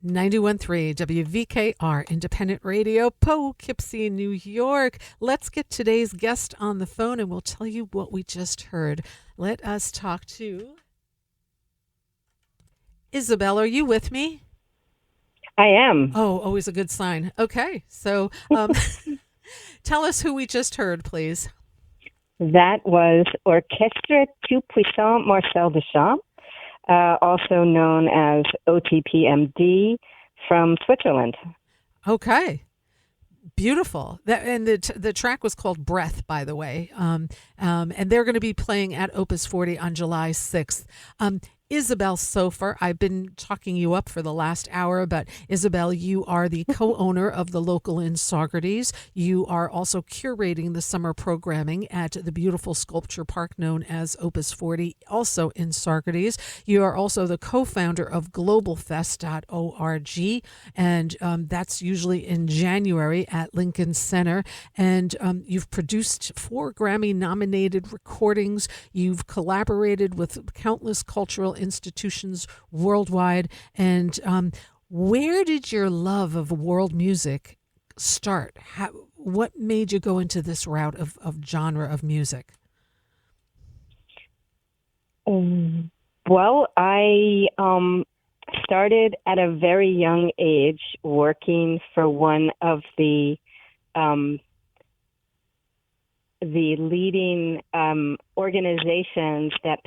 91.3 WVKR Independent Radio, Poughkeepsie, New York. Let's get today's guest on the phone and we'll tell you what we just heard. Let us talk to Isabel. Are you with me? I am. Oh, always a good sign. Okay, so tell us who we just heard, please. That was Orchestre Tout Puissant Marcel Duchamp, also known as OTPMD from Switzerland. Okay. Beautiful. The track was called Breath, by the way. And they're going to be playing at Opus 40 on July 6th. Isabel Sofer, I've been talking you up for the last hour, but Isabel, you are the co-owner of the Local in Saugerties. You are also curating the summer programming at the beautiful sculpture park known as Opus 40, also in Saugerties. You are also the co-founder of globalfest.org, and that's usually in January at Lincoln Center. And you've produced 4 Grammy-nominated recordings. You've collaborated with countless cultural institutions worldwide. And where did your love of world music start? What made you go into this route of genre of music? Well, I started at a very young age working for one of the leading organizations that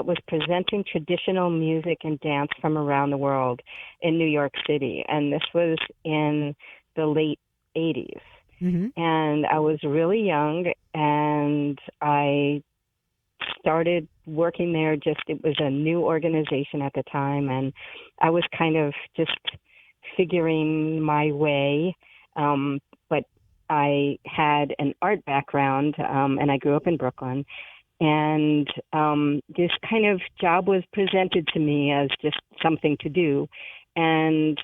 was presenting traditional music and dance from around the world in New York City, and this was in the late 80s. Mm-hmm. And I was really young, and I started working there. It was a new organization at the time, and I was kind of just figuring my way. But I had an art background, and I grew up in Brooklyn. And this kind of job was presented to me as just something to do. And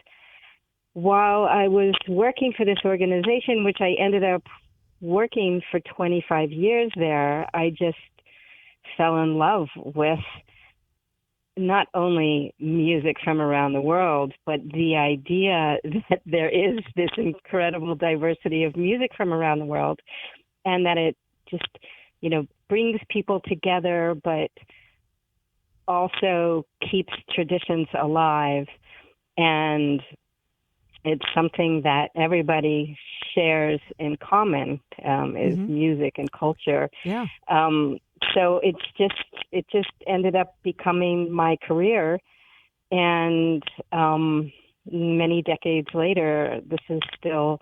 while I was working for this organization, which I ended up working for 25 years there, I just fell in love with not only music from around the world, but the idea that there is this incredible diversity of music from around the world, and that it just, brings people together, but also keeps traditions alive. And it's something that everybody shares in common, is music and culture. Yeah. So it just ended up becoming my career, and many decades later, this is still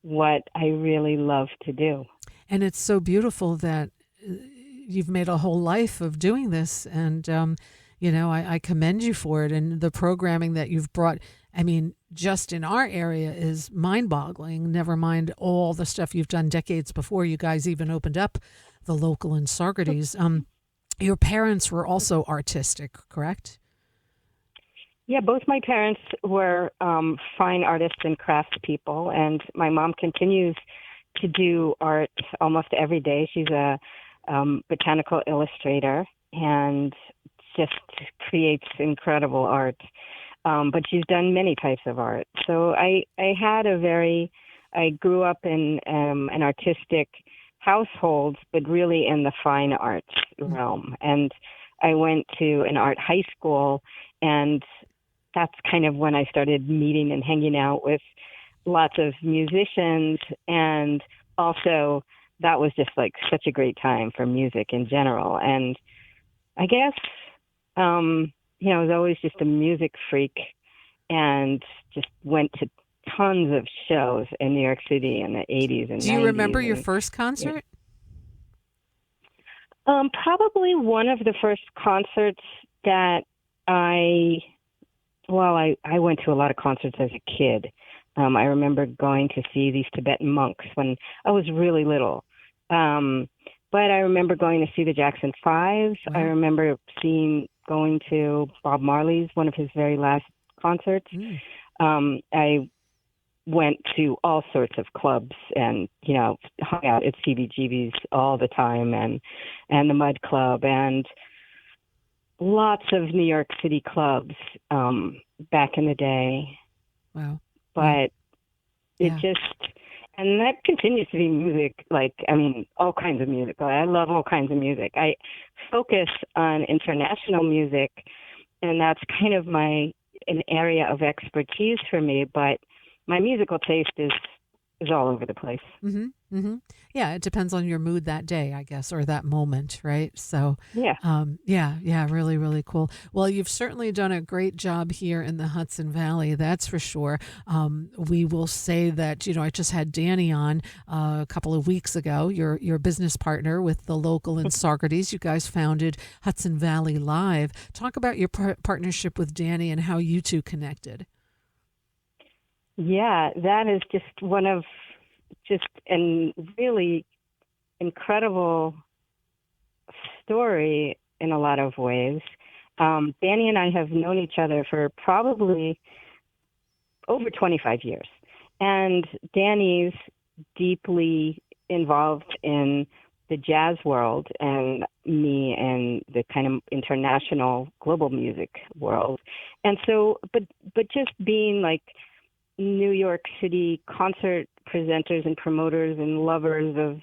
what I really love to do. And it's so beautiful that you've made a whole life of doing this, and I commend you for it. And the programming that you've brought, I mean, just in our area is mind-boggling. Never mind all the stuff you've done decades before you guys even opened up the Local in Saugerties. Your parents were also artistic, correct? Yeah, both my parents were fine artists and craftspeople, and my mom continues to do art almost every day. She's a botanical illustrator and just creates incredible art. But she's done many types of art. So I grew up in an artistic household, but really in the fine arts realm. And I went to an art high school, and that's kind of when I started meeting and hanging out with lots of musicians. And also that was just like such a great time for music in general. And I guess, I was always just a music freak, and just went to tons of shows in New York City in the 80s and 90s. Do you remember your first concert? Probably one of the first concerts that I went to a lot of concerts as a kid. I remember going to see these Tibetan monks when I was really little. But I remember going to see the Jackson 5s. Wow. I remember going to Bob Marley's, one of his very last concerts. I went to all sorts of clubs and, hung out at CBGB's all the time, and the Mud Club, and lots of New York City clubs back in the day, Wow. Wow. but it Yeah. just, and that continues to be music. Like, I mean, all kinds of music. I love all kinds of music. I focus on international music, and that's kind of an area of expertise for me. But my musical taste is all over the place. Mm-hmm. Mm-hmm. Yeah, it depends on your mood that day, I guess, or that moment, right? So, Yeah. yeah, yeah, really, really cool. Well, you've certainly done a great job here in the Hudson Valley, that's for sure. We will say that, I just had Danny on a couple of weeks ago, your business partner with the local in Saugerties. You guys founded Hudson Valley Live. Talk about your partnership with Danny and how you two connected. Yeah, that is just one of just a really incredible story in a lot of ways. Danny and I have known each other for probably over 25 years. And Danny's deeply involved in the jazz world and me and the kind of international global music world. And so but just being like New York City concert presenters and promoters and lovers of,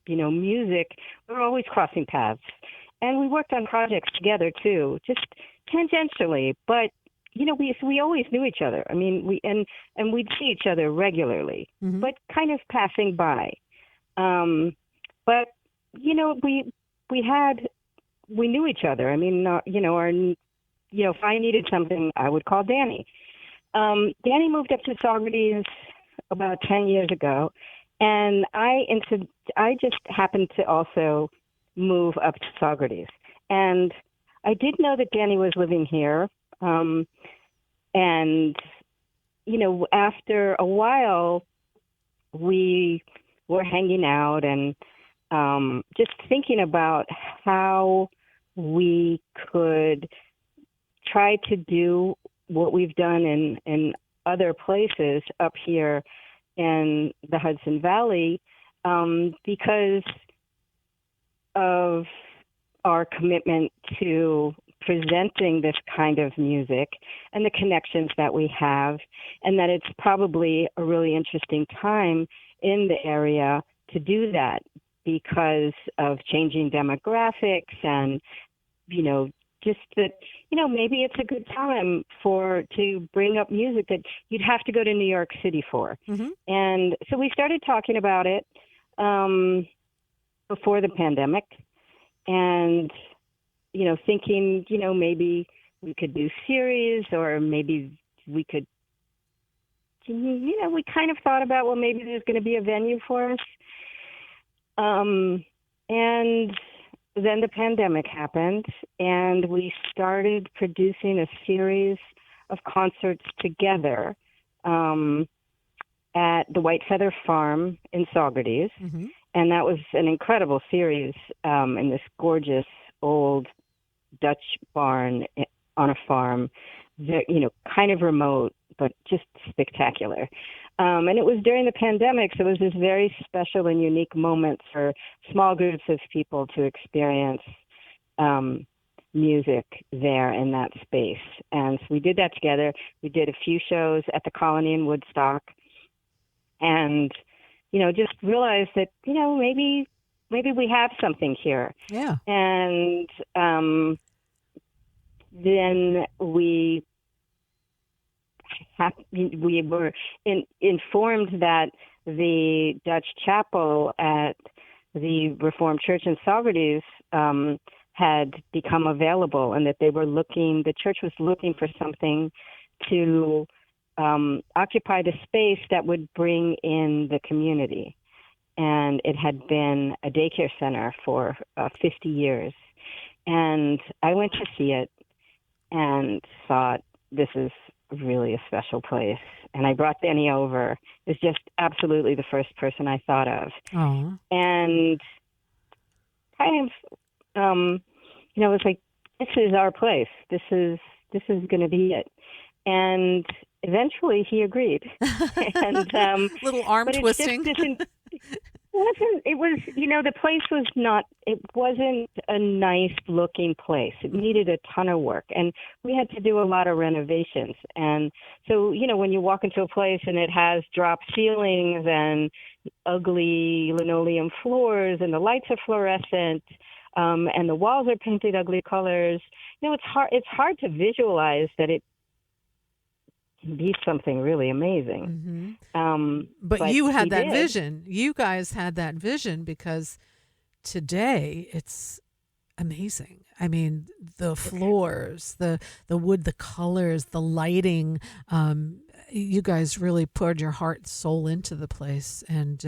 music, we were always crossing paths. And we worked on projects together too, just tangentially, but we always knew each other. I mean, and we'd see each other regularly, Mm-hmm. but kind of passing by. Um, but we had we knew each other. I mean, if I needed something, I would call Danny. Danny moved up to Saugerties about 10 years ago, and I just happened to also move up to Saugerties. And I did know that Danny was living here. And, after a while, we were hanging out and just thinking about how we could try to do what we've done in other places up here in the Hudson Valley, because of our commitment to presenting this kind of music and the connections that we have, and that it's probably a really interesting time in the area to do that because of changing demographics and, just that, maybe it's a good time to bring up music that you'd have to go to New York City for. Mm-hmm. And so we started talking about it before the pandemic, and thinking, maybe we could do series, or maybe we could, we kind of thought about, well, maybe there's going to be a venue for us. And then the pandemic happened, and we started producing a series of concerts together at the White Feather Farm in Saugerties. Mm-hmm. And that was an incredible series in this gorgeous old Dutch barn on a farm, kind of remote, but just spectacular. And it was during the pandemic, so it was this very special and unique moment for small groups of people to experience music there in that space. And so we did that together. We did a few shows at the Colony in Woodstock, and just realized that maybe we have something here. Yeah. And then we were informed that the Dutch chapel at the Reformed Church in Saugerties had become available, and that the church was looking for something to occupy the space that would bring in the community. And it had been a daycare center for 50 years. And I went to see it and thought, this is really a special place. And I brought Benny over. It was just absolutely the first person I thought of. Oh. And kind of, it was like, this is our place. This is going to be it. And eventually he agreed. And Little arm but it's twisting. just It was, the place was not, it wasn't a nice looking place. It needed a ton of work, and we had to do a lot of renovations. And so, when you walk into a place and it has drop ceilings and ugly linoleum floors and the lights are fluorescent, and the walls are painted ugly colors, it's hard to visualize that it can be something really amazing. But But you he had that did. vision. You guys had that vision because today it's amazing. I mean, the floors, the wood, the colors, the lighting. You guys really poured your heart and soul into the place, and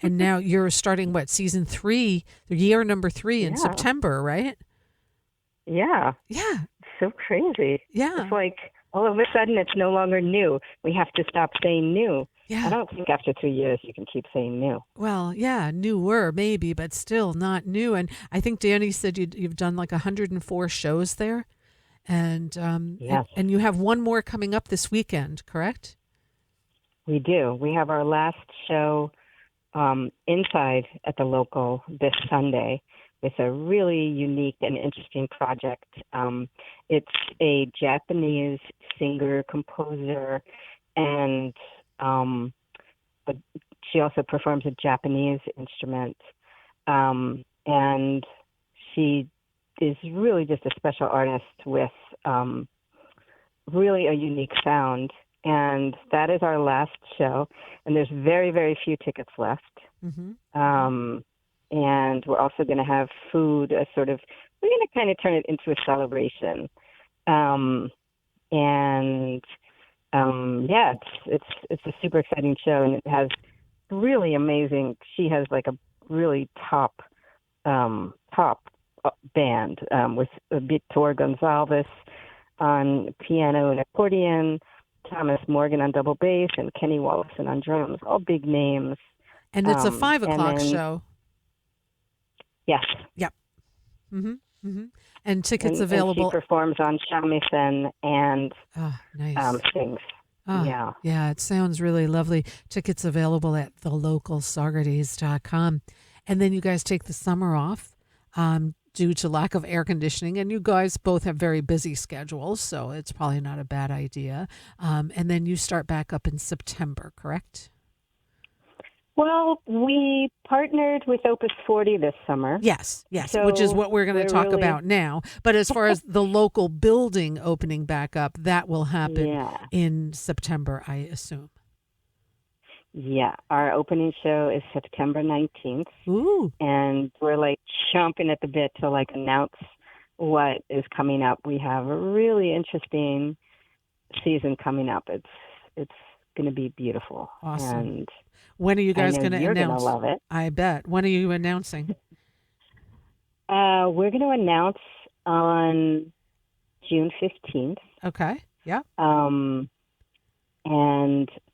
now you're starting what, season 3, year number 3 in Yeah. September, right? Yeah. Yeah, It's so crazy. yeah, It's like all of a sudden it's no longer new. We have to stop saying new. I yeah. don't think after 3 years you can keep saying new. Well, yeah, newer maybe, but still not new. And I think Danny said you've done like 104 shows there, and Yes, and you have one more coming up this weekend, correct? we do. We have our last show inside at the local this Sunday with a really unique and interesting project. It's a Japanese singer, composer, and um, but she also performs a Japanese instrument. And she is really just a special artist with really a unique sound. And that is our last show. And there's very, very few tickets left. Mm-hmm. And we're also going to have food, we're going to kind of turn it into a celebration. And yeah, it's a super exciting show, and it has really amazing. She has like a really top band with Victor Gonzalez on piano and accordion, Thomas Morgan on double bass, and Kenny Wallison on drums. All big names. And it's a 5 o'clock And then show. yes, Yep. Mm-hmm. Mm-hmm. And tickets and she available. performs on shamisen and Oh, nice. sings. Oh, Yeah. yeah, it sounds really lovely. Tickets available at thelocalsaugerties.com. And then you guys take the summer off due to lack of air conditioning. And you guys both have very busy schedules, so it's probably not a bad idea. And then you start back up in September, correct? Well, we partnered with Opus 40 this summer. Yes, yes, So which is what we're going to we're talk really, about now. But as far as the local building opening back up, that will happen yeah, in September, I assume. yeah. Our opening show is September 19th, Ooh, and we're like chomping at the bit to like announce what is coming up. We have a really interesting season coming up. It's going to be beautiful, awesome. and When are you I guys know going to you're going to announce? love it. I bet. When are you announcing? We're going to announce on June 15th. Okay. Yeah. And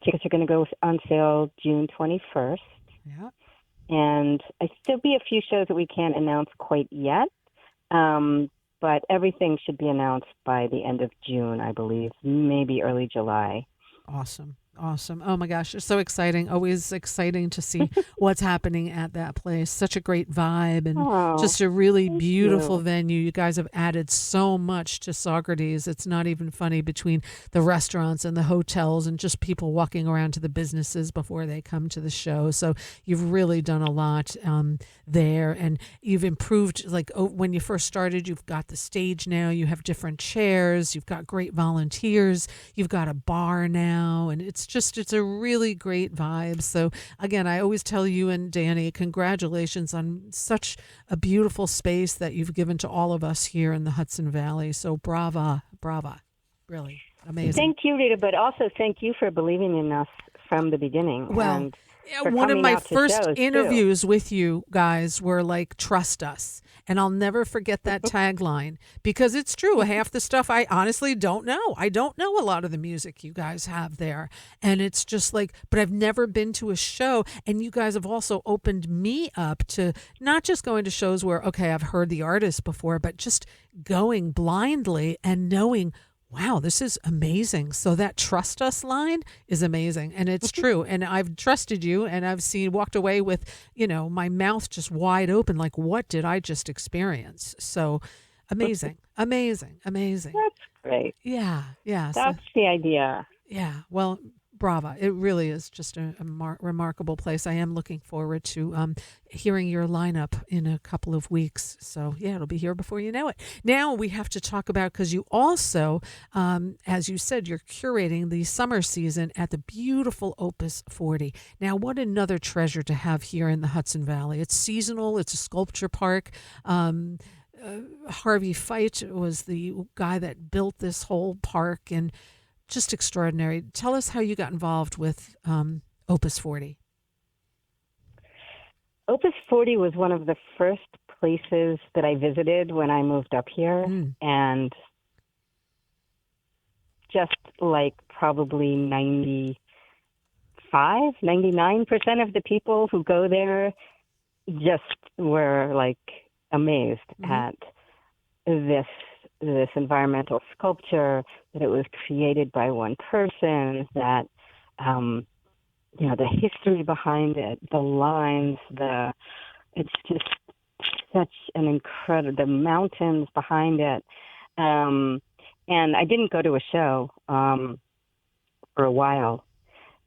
tickets are going to go on sale June 21st. Yeah. And there'll be a few shows that we can't announce quite yet, but everything should be announced by the end of June, I believe, maybe early July. Awesome. Awesome. Oh my gosh, it's so exciting. Always exciting to see what's happening at that place. Such a great vibe and Oh, just a really thank beautiful you. venue. You guys have added so much to Socrates. It's not even funny between the restaurants and the hotels and just people walking around to the businesses before they come to the show. So you've really done a lot there, and you've improved. Like when you first started, you've got the stage now. You have different chairs. You've got great volunteers. You've got a bar now, and it's a really great vibe. So again, I always tell you and Danny, congratulations on such a beautiful space that you've given to all of us here in the Hudson Valley. So brava, brava, really amazing. Thank you, Rita, but also thank you for believing in us from the beginning Well, and for one of coming my out to first shows, too. interviews with you guys were like, trust us. And I'll never forget that tagline because it's true. Half the stuff I honestly don't know. I don't know a lot of the music you guys have there. And it's just like, but I've never been to a show. And you guys have also opened me up to not just going to shows where, okay, I've heard the artist before, but just going blindly and knowing, Wow, this is amazing. So that trust us line is amazing. And it's true. And I've trusted you and I've walked away with, my mouth just wide open, like, what did I just experience? So amazing, amazing, amazing. That's great. Yeah, yeah. So That's the idea. yeah, well, brava. It really is just a remarkable place. I am looking forward to hearing your lineup in a couple of weeks. So, yeah, it'll be here before you know it. Now we have to talk about, because you also, as you said, you're curating the summer season at the beautiful Opus 40. Now, what another treasure to have here in the Hudson Valley. It's seasonal, it's a sculpture park. Harvey Feit was the guy that built this whole park, and just extraordinary. Tell us how you got involved with Opus 40. Opus 40 was one of the first places that I visited when I moved up here. And just like probably 99% of the people who go there just were like amazed at this environmental sculpture, that it was created by one person, that the history behind it, the lines, it's just such an incredible, the mountains behind it. And I didn't go to a show for a while.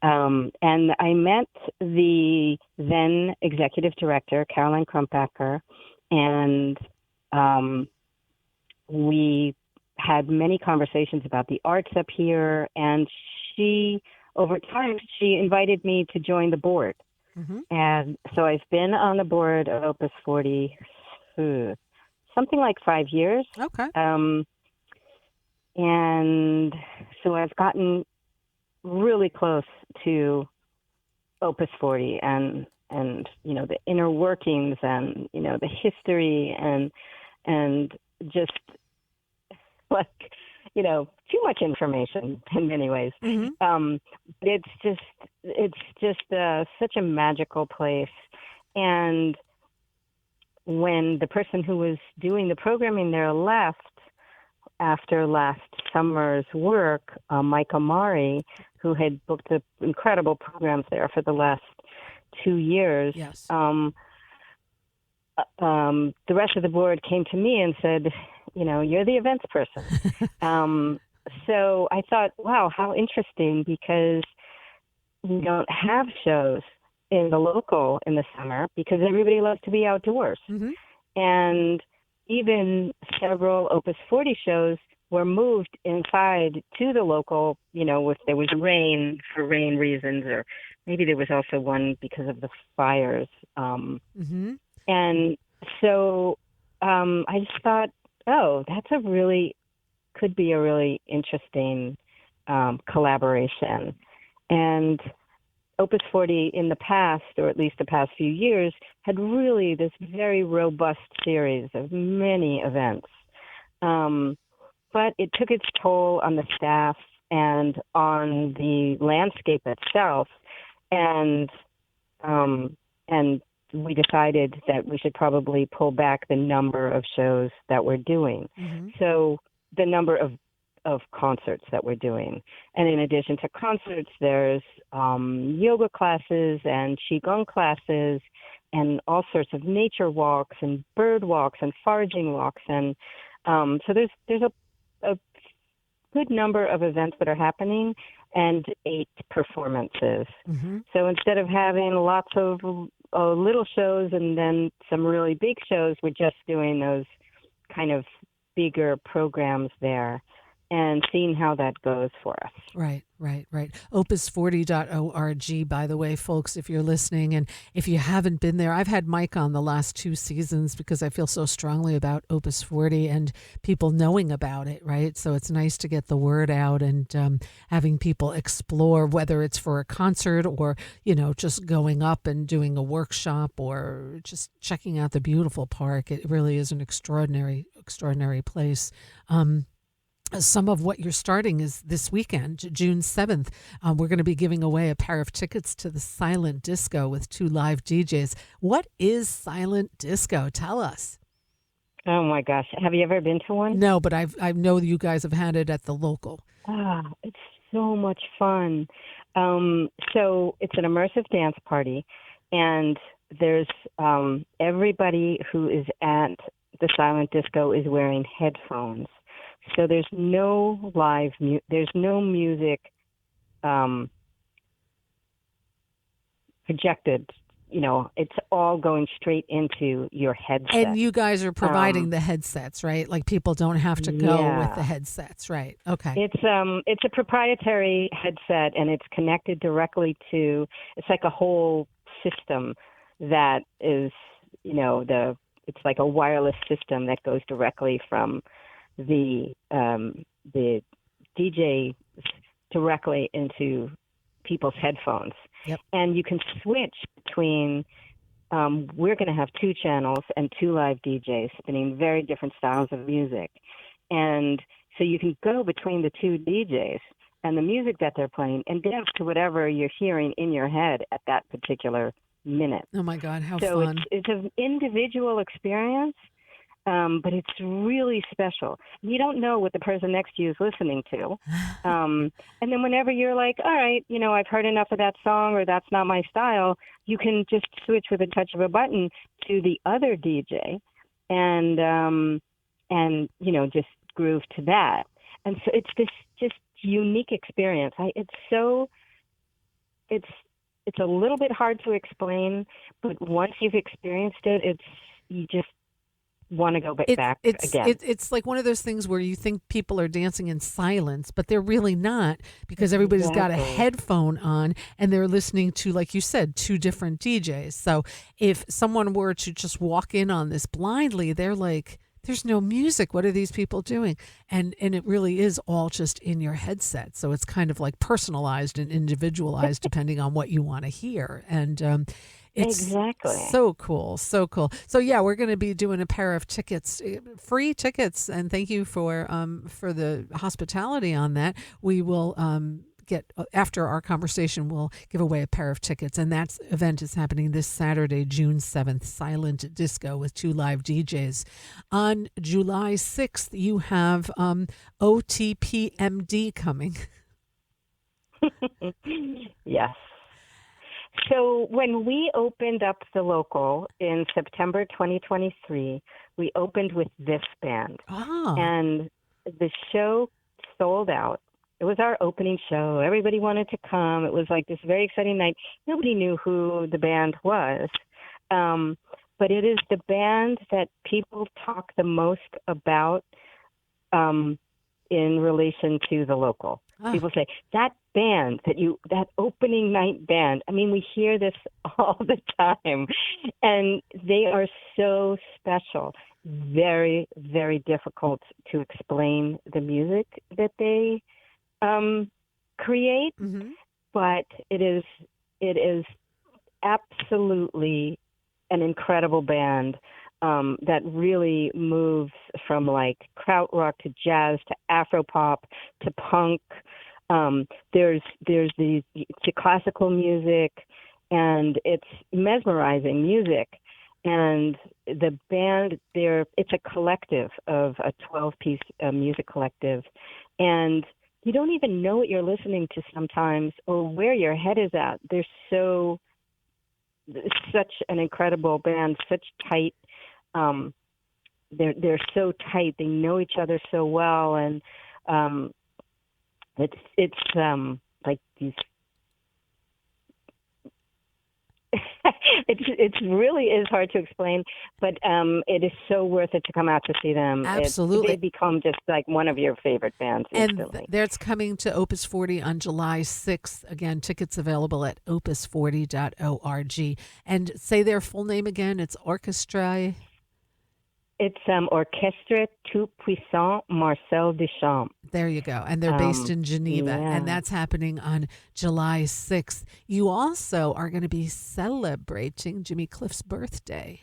And I met the then executive director, Caroline Krumpacker, and we had many conversations about the arts up here, and over time, she invited me to join the board. And so I've been on the board of Opus 40 something like 5 years. Okay. And so I've gotten really close to Opus 40 and the inner workings and the history and just like too much information in many ways. It's just such a magical place. And when the person who was doing the programming there left after last summer's work, Mike Amari, who had booked the incredible programs there for the last 2 years, yes. The rest of the board came to me and said, you're the events person. So I thought, wow, how interesting, because we don't have shows in the local in the summer because everybody loves to be outdoors. And even several Opus 40 shows were moved inside to the local, if there was rain for rain reasons, or maybe there was also one because of the fires. And so I just thought, that's could be a really interesting collaboration. And Opus 40 in the past, or at least the past few years, had really this very robust series of many events. But it took its toll on the staff and on the landscape itself. And we decided that we should probably pull back the number of shows that we're doing. So the number of concerts that we're doing. And in addition to concerts, there's yoga classes and qigong classes and all sorts of nature walks and bird walks and foraging walks. And so there's a good number of events that are happening and 8 performances. So instead of having lots of little shows and then some really big shows, we're just doing those kind of bigger programs there and seeing how that goes for us. Right. Opus40.org, by the way, folks, if you're listening. And if you haven't been there, I've had Mike on the last 2 seasons because I feel so strongly about Opus 40 and people knowing about it, right? So it's nice to get the word out and having people explore, whether it's for a concert or, just going up and doing a workshop or just checking out the beautiful park. It really is an extraordinary place. Some of what you're starting is this weekend, June 7th. We're going to be giving away a pair of tickets to the Silent Disco with 2 live DJs. What is Silent Disco? Tell us. Oh my gosh. Have you ever been to one? No, but I know you guys have had it at the local. It's so much fun. So it's an immersive dance party, and there's everybody who is at the silent disco is wearing headphones. So there's no there's no music um, projected. It's all going straight into your And headset. you guys are providing Um, the headsets, right? Like people don't have to go with the yeah. headsets, right? Okay. It's a proprietary headset, and it's connected directly to. It's like a whole system that is, the. It's like a wireless system that goes directly from the DJ directly into people's headphones, Yep. and you can switch between. We're going to have two channels and two live DJs spinning very different styles of music, and so you can go between the two DJs and the music that they're playing and dance to whatever you're hearing in your head at that particular minute. Oh my God, how So fun. it's an individual experience, but it's really special. You don't know what the person next to you is listening to. And then whenever you're like, all right, I've heard enough of that song or that's not my style, you can just switch with a touch of a button to the other DJ and just groove to that. And so it's this just unique experience. It's it's a little bit hard to explain, but once you've experienced it, you just want to go It's back it's again. it, it's like one of those things where you think people are dancing in silence, but they're really not because everybody's got a Exactly. headphone on and they're listening to, like you said, two different DJs. So if someone were to just walk in on this blindly, they're like, "There's no music. What are these people doing?" And it really is all just in your headset. So it's kind of like personalized and individualized depending on what you want to hear. And it's Exactly. so cool, so cool. So yeah, we're going to be doing a pair of tickets, free tickets, and thank you for the hospitality on that. We will get after our conversation, we'll give away a pair of tickets, and that event is happening this Saturday, June 7th. Silent Disco with two live DJs. On July 6th, you have OTPMD coming. Yes. So when we opened up the local in September 2023, we opened with this band, Ah, and the show sold out. It was our opening show. Everybody wanted to come. It was like this very exciting night. Nobody knew who the band was, um, but it is the band that people talk the most about um, in relation to the local. ah, People say that opening night band. I mean, we hear this all the time, and they are so special. Very, very difficult to explain the music that they create, mm-hmm. but it is absolutely an incredible band that really moves from like krautrock to jazz to afropop to punk. There's these to classical music, and it's mesmerizing music. And the band, it's a collective of a 12-piece music collective, and you don't even know what you're listening to sometimes or where your head is at. They're such an incredible band, such tight. Um, they're so tight. They know each other so well, and um, it's like these. It's really is hard to explain, but it is so worth it to come out to see them. They Absolutely. become just like one of your favorite bands And instantly. that's coming to Opus 40 on July 6th. Again, tickets available at opus40.org. And say their full name again. It's Orchestra. It's Orchestre Tout Puissant Marcel Duchamp. There you go. And they're based in Geneva. And Yeah, that's happening on July 6th. You also are going to be celebrating Jimmy Cliff's birthday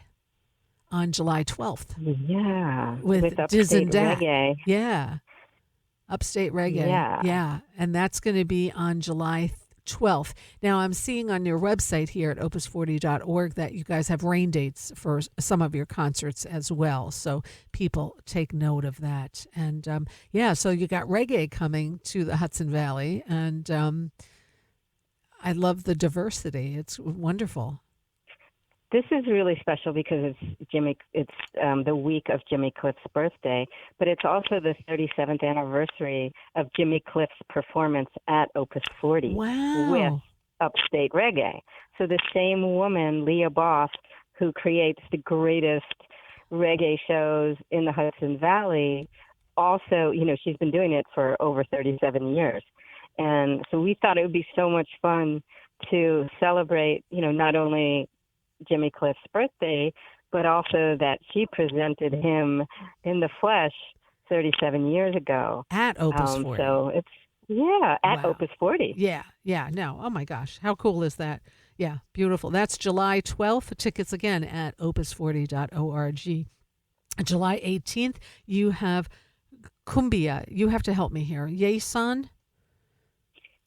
on July 12th yeah, with with Diz upstate and Dat. reggae. Yeah. Upstate reggae. Yeah. Yeah. And that's going to be on July 12th. Now, I'm seeing on your website here at opus40.org that you guys have rain dates for some of your concerts as well. So people take note of that. And yeah, so you got reggae coming to the Hudson Valley. And I love the diversity. It's wonderful. This is really special because it's the week of Jimmy Cliff's birthday, but it's also the 37th anniversary of Jimmy Cliff's performance at Opus 40 with Wow. Upstate Reggae. So the same woman, Leah Boss, who creates the greatest reggae shows in the Hudson Valley, also, she's been doing it for over 37 years. And so we thought it would be so much fun to celebrate, not only Jimmy Cliff's birthday, but also that she presented him in the flesh 37 years ago. At Opus 40. So it's, at Wow. Opus 40. Yeah, yeah, no. Oh my gosh. How cool is that? Yeah, beautiful. That's July 12th. Tickets again at opus40.org. July 18th, you have Cumbia. You have to help me here. Yeson?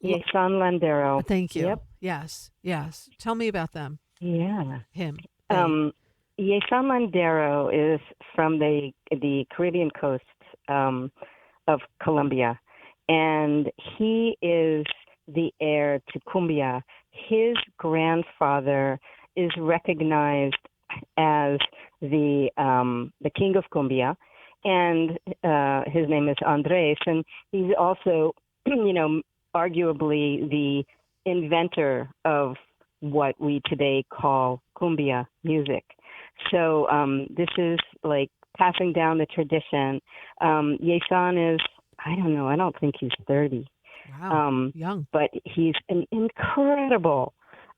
Yeson Landero. Thank you. Yep. Yes, yes. Tell me about them. Yeah. Him. They. Um, Yeson Landero is from the Caribbean coast of Colombia, and he is the heir to cumbia. His grandfather is recognized as the king of cumbia, and his name is Andres, and he's also, arguably the inventor of what we today call cumbia music. So this is like passing down the tradition. Yeson is, I don't know, I don't think he's 30. Wow. Young. But he's an incredible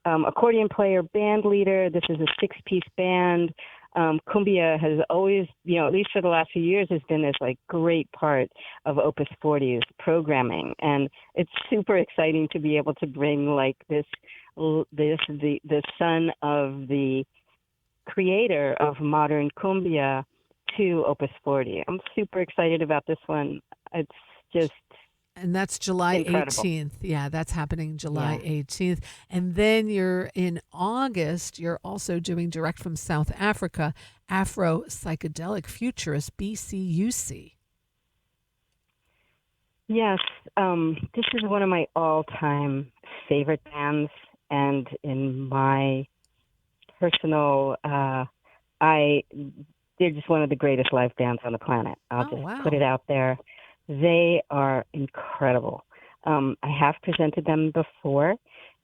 accordion player, band leader. This is a six-piece band. Cumbia has always, at least for the last few years, has been this like great part of Opus 40's programming, and it's super exciting to be able to bring like the son of the creator of modern cumbia to Opus 40. I'm super excited about this one. It's just And that's July incredible. 18th. Yeah, that's happening July Yeah. 18th. And then you're in August, you're also doing direct from South Africa, Afro Psychedelic Futurist BCUC. Yes, this is one of my all-time favorite bands, and in my personal, they're just one of the greatest live bands on the planet. I'll Oh, just put it wow. out there. They are incredible. I have presented them before,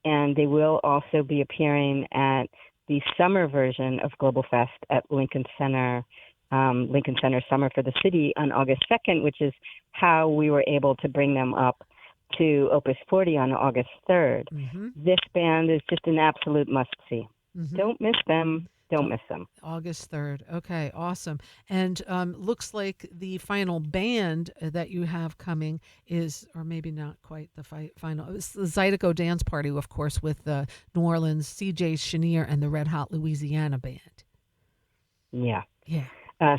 and they will also be appearing at the summer version of Global Fest at Lincoln Center Summer for the City on August 2nd, which is how we were able to bring them up to Opus 40 on August 3rd. Mm-hmm. This band is just an absolute must-see. Mm-hmm. Don't miss them. Don't miss them. August 3rd. Okay, awesome. And looks like the final band that you have coming is, or maybe not quite the final, it's the Zydeco Dance Party, of course, with the New Orleans CJ Chenier and the Red Hot Louisiana Band. Yeah. Yeah.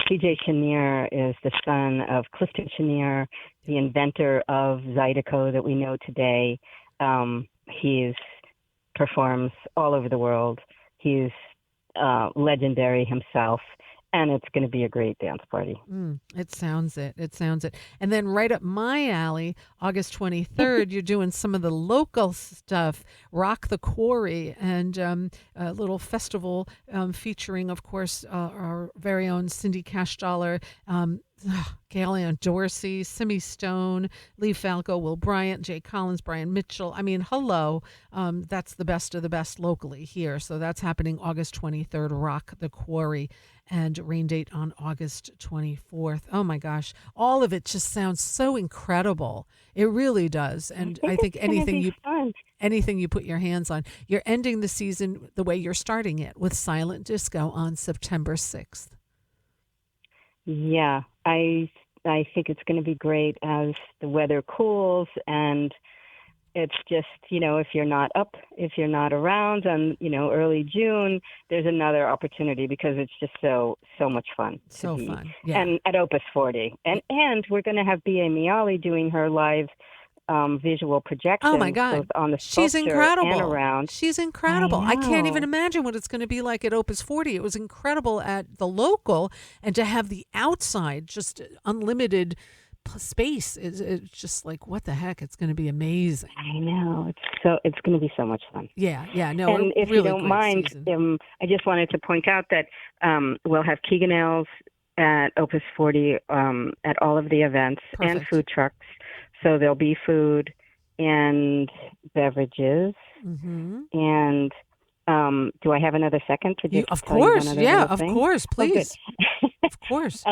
C.J. Chenier is the son of Clifton Chenier, the inventor of Zydeco that we know today. He performs all over the world. He's legendary himself, and it's going to be a great dance party. It sounds it. It sounds it. And then right up my alley, August 23rd, you're doing some of the local stuff, Rock the Quarry, and a little festival featuring, of course, our very own Cindy Cashdollar, Gail Dorsey, Simi Stone, Lee Falco, Will Bryant, Jay Collins, Brian Mitchell. I mean, hello. That's the best of the best locally here. So that's happening August 23rd, Rock the Quarry, and rain date on August 24th. Oh my gosh. All of it just sounds so incredible. It really does. And I think It's going to be fun. anything you put your hands on, you're ending the season the way you're starting it with Silent Disco on September 6th. Yeah, I think it's going to be great as the weather cools, and it's just, if you're not around on, early June, there's another opportunity because it's just so much fun to So be. fun. Yeah. And at Opus 40. And we're going to have B.A. Miali doing her live visual Oh my projections, both God. on the She's sculpture and incredible. around. She's I incredible. I can't even know. imagine what it's going to be like at Opus 40. It was incredible at the local, and to have the outside, just unlimited space is it's just like, what the heck? It's going to be amazing. I know. It's going to be so much fun. Yeah, yeah, no, a And if you really don't great mind, season. I just wanted to point out that we'll have Keegan Ailes at Opus 40 at all of the events and Perfect. food trucks. So there'll be food and beverages. Mm-hmm. And do I have another second to just Of tell you one course, other yeah, little of thing? course, Oh, good. please. Of course.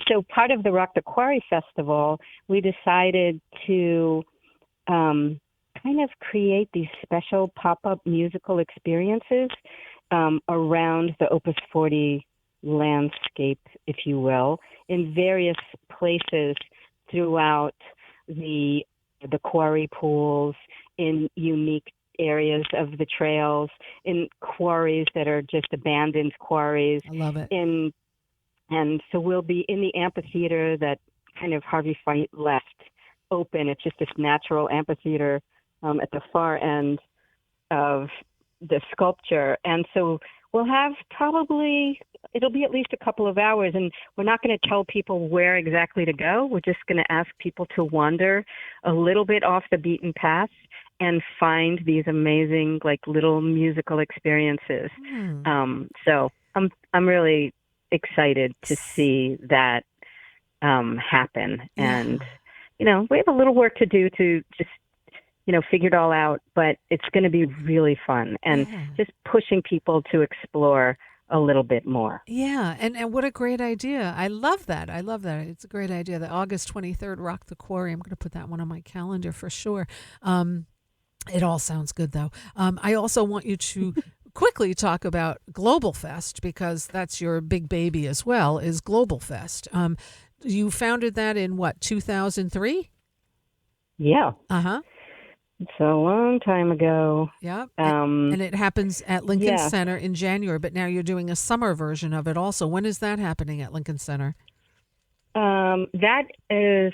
So part of the Rock the Quarry Festival, we decided to kind of create these special pop-up musical experiences around the Opus 40 landscape, if you will, in various places throughout the quarry pools, in unique areas of the trails, in quarries that are just abandoned quarries, I love it. and so we'll be in the amphitheater that kind of Harvey Fight left open. It's just this natural amphitheater at the far end of the sculpture. And so we'll have it'll be at least a couple of hours, and we're not going to tell people where exactly to go. We're just going to ask people to wander a little bit off the beaten path and find these amazing, like, little musical experiences. So I'm really excited to see that happen. Yeah. And, we have a little work to do to just, figure it all out, but it's going to be really fun and Yeah. just pushing people to explore a little bit more. Yeah, and what a great idea. I love that. I love that. It's a great idea. The August 23rd, Rock the Quarry. I'm going to put that one on my calendar for sure. It all sounds good, though. I also want you to quickly talk about Global Fest, because that's your big baby as well, is Global Fest. You founded that in what, 2003? Yeah. Uh-huh. It's a long time ago. Yeah. And it happens at Lincoln Yeah. Center in January, but now you're doing a summer version of it also. When is that happening at Lincoln Center? That is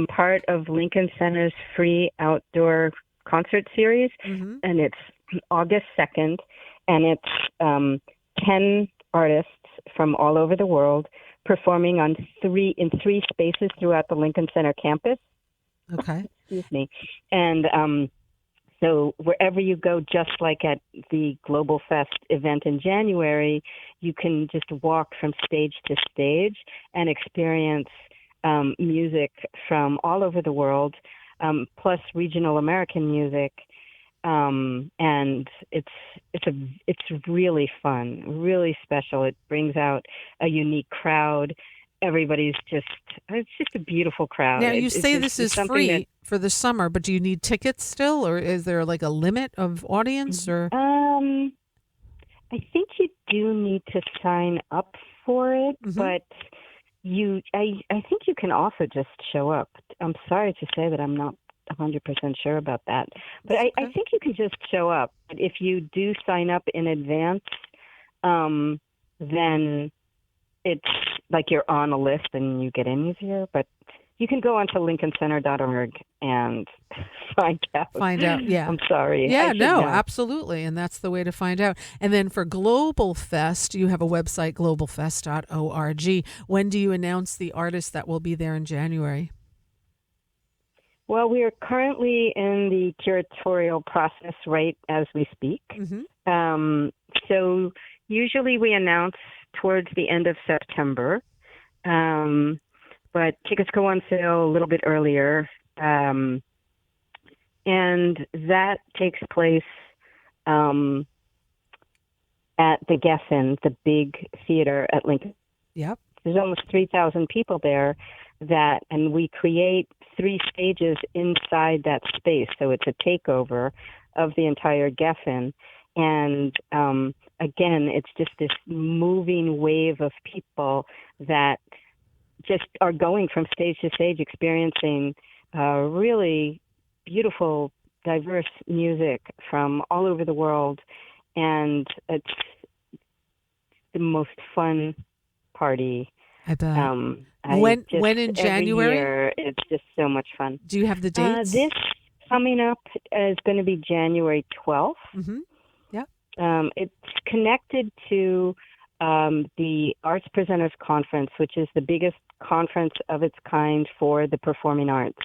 part of Lincoln Center's free outdoor concert series, Mm-hmm. and it's August 2nd, and it's 10 artists from all over the world performing in three spaces throughout the Lincoln Center campus. Okay. Excuse me. And so wherever you go, just like at the Global Fest event in January, you can just walk from stage to stage and experience music from all over the world, plus regional American music. And it's really fun, really special. It brings out a unique crowd. It's just a beautiful crowd. Now, you say It's this is something free for the summer, but do you need tickets still, or is there like a limit of audience? Or I think you do need to sign up for it, Mhm. but I think you can also just show up. I'm sorry to say that I'm not 100% sure about that, but That's I okay. think you can just show up. But if you do sign up in advance, then it's like you're on a list and you get in easier. But you can go onto lincolncenter.org and find out. Find out, yeah. I'm sorry. I Yeah, should no, know. absolutely. And that's the way to find out. And then for Global Fest, you have a website, globalfest.org. When do you announce the artists that will be there in January? Well, we are currently in the curatorial process right as we speak. Mm-hmm. So usually we announce towards the end of September, but tickets go on sale a little bit earlier. And that takes place at the Geffen, the big theater at Lincoln. Yep. There's almost 3,000 people there, and we create 3 stages inside that space. So it's a takeover of the entire Geffen. And again, it's just this moving wave of people that just are going from stage to stage, experiencing really beautiful, diverse music from all over the world. And it's the most fun party I bet. I just When in every January? year it's just so much fun. Do you have the dates? This coming up is going to be January 12th. Mm-hmm. Yeah. It's connected to the Arts Presenters Conference, which is the biggest conference of its kind for the performing arts.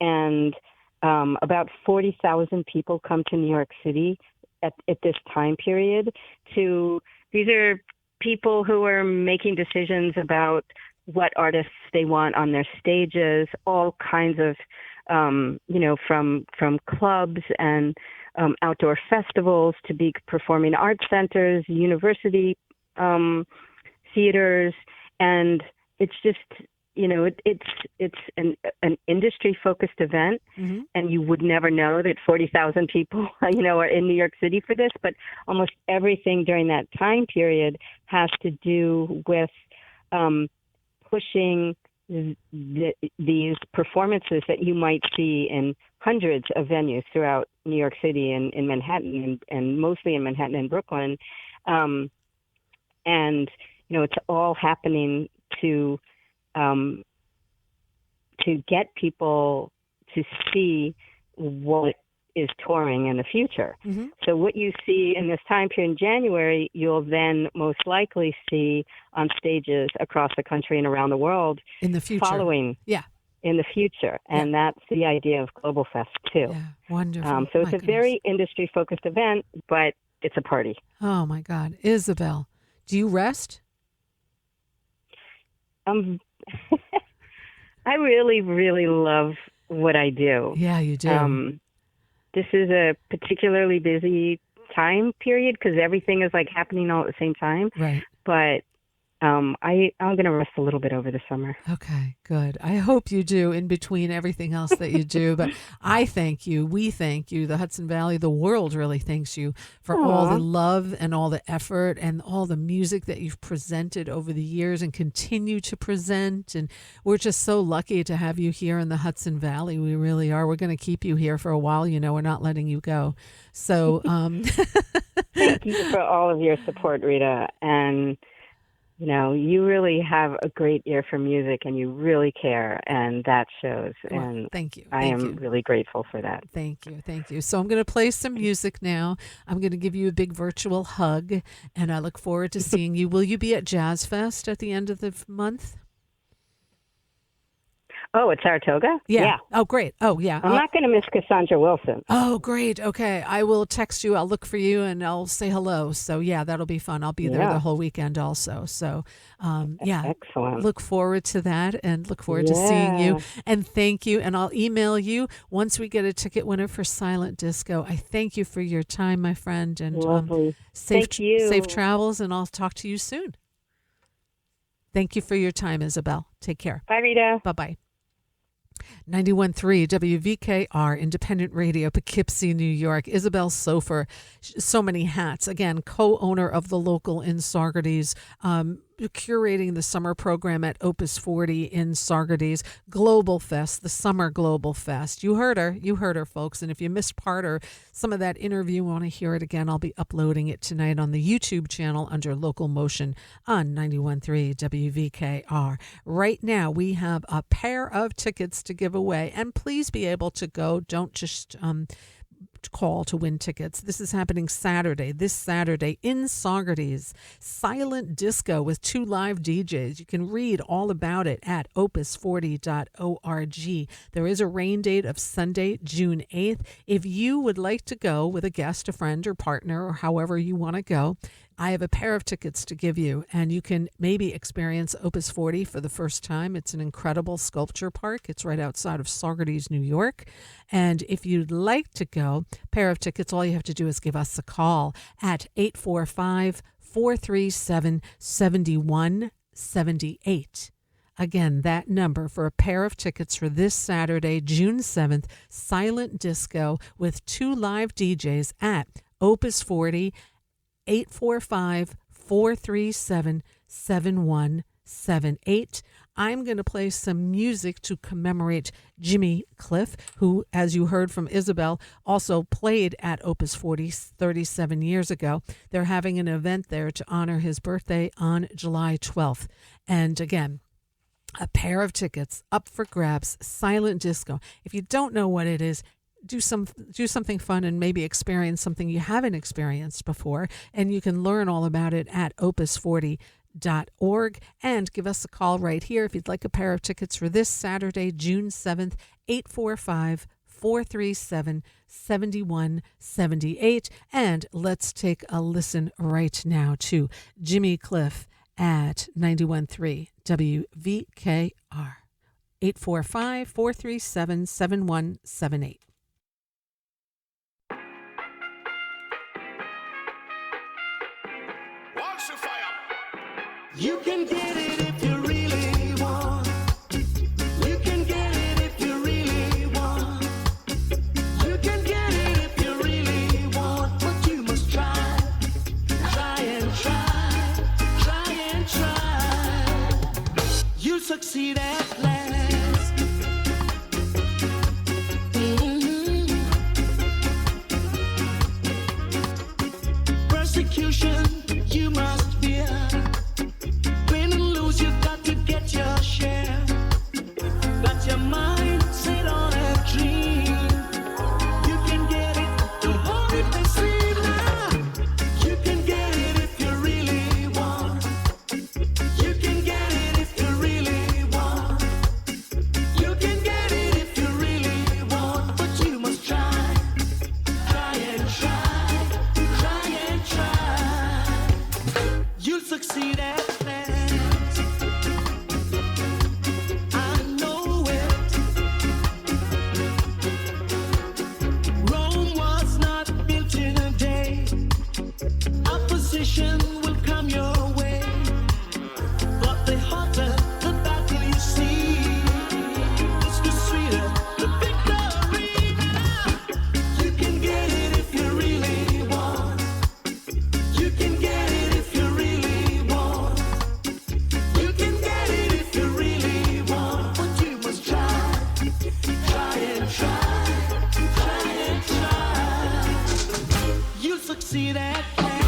And about 40,000 people come to New York City at this time period. These are people who are making decisions about what artists they want on their stages, all kinds of, from clubs and outdoor festivals to big performing arts centers, university theaters, and it's just, it's an industry-focused event, Mm-hmm. and you would never know that 40,000 people, are in New York City for this, but almost everything during that time period has to do with pushing these performances that you might see in hundreds of venues throughout New York City and in Manhattan, and mostly in Manhattan and Brooklyn. And, it's all happening to get people to see what is touring in the future. Mm-hmm. So what you see in this time period in January, you'll then most likely see on stages across the country and around the world In the future. following Yeah. in the future. And that's the idea of Global Fest too. Yeah. Wonderful. So My it's a very industry-focused event, but it's a party. Oh, my God. Isabel, do you rest? I really, really love what I do. Yeah, you do. This is a particularly busy time period because everything is like happening all at the same time. Right. But I'm going to rest a little bit over the summer. Okay, good. I hope you do in between everything else that you do. But I thank you. We thank you. The Hudson Valley, the world really thanks you for all the love and all the effort and all the music that you've presented over the years and continue to present. And we're just so lucky to have you here in the Hudson Valley. We really are. We're going to keep you here for a while. We're not letting you go. So thank you for all of your support, Rita. And you really have a great ear for music and you really care, and that shows. Well, and thank you. I am really grateful for that. Thank you. Thank you. So I'm going to play some music now. I'm going to give you a big virtual hug, and I look forward to seeing you. Will you be at Jazz Fest at the end of the month? Oh, at Saratoga? Yeah. Oh, great. Oh, yeah. I'm not going to miss Cassandra Wilson. Oh, great. Okay. I will text you. I'll look for you and I'll say hello. So, yeah, that'll be fun. I'll be there the whole weekend also. So, Excellent. Look forward to that and look forward to seeing you. And thank you. And I'll email you once we get a ticket winner for Silent Disco. I thank you for your time, my friend. And lovely. Safe travels, and I'll talk to you soon. Thank you for your time, Isabel. Take care. Bye, Rita. Bye-bye. 91.3 WVKR Independent Radio, Poughkeepsie, New York. Isabel Sofer, so many hats. Again, co-owner of The Local in Saugerties, curating the summer program at Opus 40 in Saugerties. Global Fest, the Summer Global Fest. You heard her, folks. And if you missed part or some of that interview, want to hear it again, I'll be uploading it tonight on the YouTube channel under LocalMotion on 91.3 WVKR. Right now, we have a pair of tickets to give away, and please be able to go. Don't just call to win tickets. This is happening this Saturday in Saugerties. Silent Disco with 2 live DJs. You can read all about it at opus40.org. There is a rain date of Sunday, June 8th. If you would like to go with a guest, a friend, or partner, or however you want to go, I have a pair of tickets to give you, and you can maybe experience Opus 40 for the first time. It's an incredible sculpture park. It's right outside of Saugerties, New York. And if you'd like to go, pair of tickets, all you have to do is give us a call at 845-437-7178. Again, that number for a pair of tickets for this Saturday, June 7th, Silent Disco with 2 live DJs at Opus 40, 845-437-7178. 7178. I'm going to play some music to commemorate Jimmy Cliff, who, as you heard from Isabel, also played at Opus 40 37 years ago. They're having an event there to honor his birthday on July 12th. And again, a pair of tickets up for grabs, silent disco. If you don't know what it is, do something fun and maybe experience something you haven't experienced before. And you can learn all about it at opus40.org, and give us a call right here if you'd like a pair of tickets for this Saturday, June 7th, 845-437-7178. And let's take a listen right now to Jimmy Cliff at 91.3 WVKR. 845-437-7178. You can get it if you really want. You can get it if you really want. You can get it if you really want. But you must try. Try and try. Try and try. You'll succeed at last. Persecution you must fear. You've got to get your share. Got your mind set on a dream. You can get it, don't hold it and see now. You can get it if you really want. You can get it if you really want. You can get it if you really want. But you must try. Try and try. Try and try. You'll succeed at last. Will come your way, but the hotter the battle you see, it's the sweeter the victory. You can get it if you really want. You can get it if you really want. You can get it if you really want. But you must try, try and try, try and try. You'll succeed at last.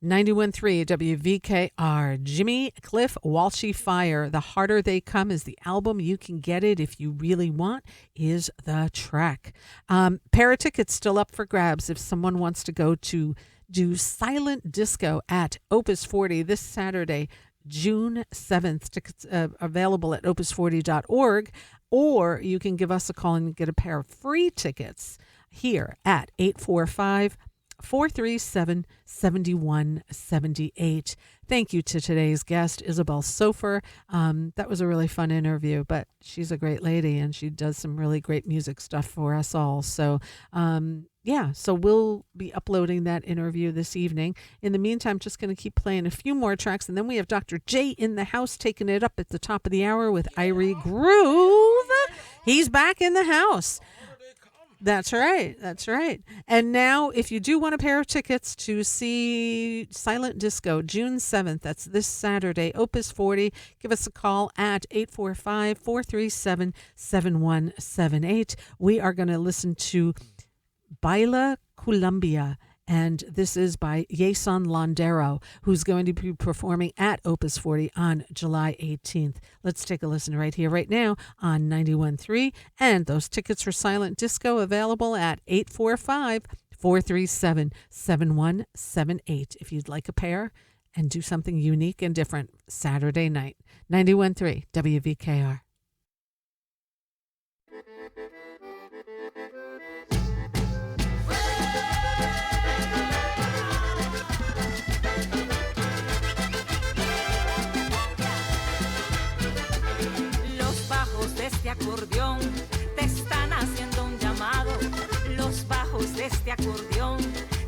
.3 WVKR. Jimmy Cliff, Walshy Fire. The Harder They Come is the album. You can get it if you really want, is the track. Pair of tickets still up for grabs if someone wants to go to do silent disco at Opus 40 this Saturday, June 7th. Tickets available at opus40.org, or you can give us a call and get a pair of free tickets here at 845-437-7178. Thank you to today's guest, Isabel Sofer. That was a really fun interview, but she's a great lady and she does some really great music stuff for us all. So, so we'll be uploading that interview this evening. In the meantime, just going to keep playing a few more tracks, and then we have Dr. J in the house taking it up at the top of the hour with Irie Groove. He's back in the house. That's right. That's right. And now, if you do want a pair of tickets to see Silent Disco, June 7th, that's this Saturday, Opus 40, give us a call at 845-437-7178. We are going to listen to Baila Colombia And this is by Jason Londero, who's going to be performing at Opus 40 on July 18th. Let's take a listen right here, right now on 91.3. And those tickets for Silent Disco available at 845-437-7178 if you'd like a pair and do something unique and different Saturday night. 91.3 WVKR. Los bajos de este acordeón te están haciendo un llamado. Los bajos de este acordeón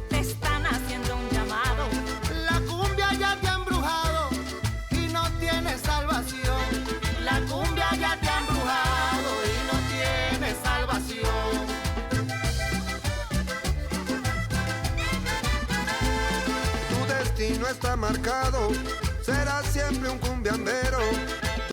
te están haciendo un llamado. La cumbia ya te ha embrujado y no tiene salvación. La cumbia ya te ha embrujado y no tiene salvación. Tu destino está marcado, serás siempre un cumbiambero.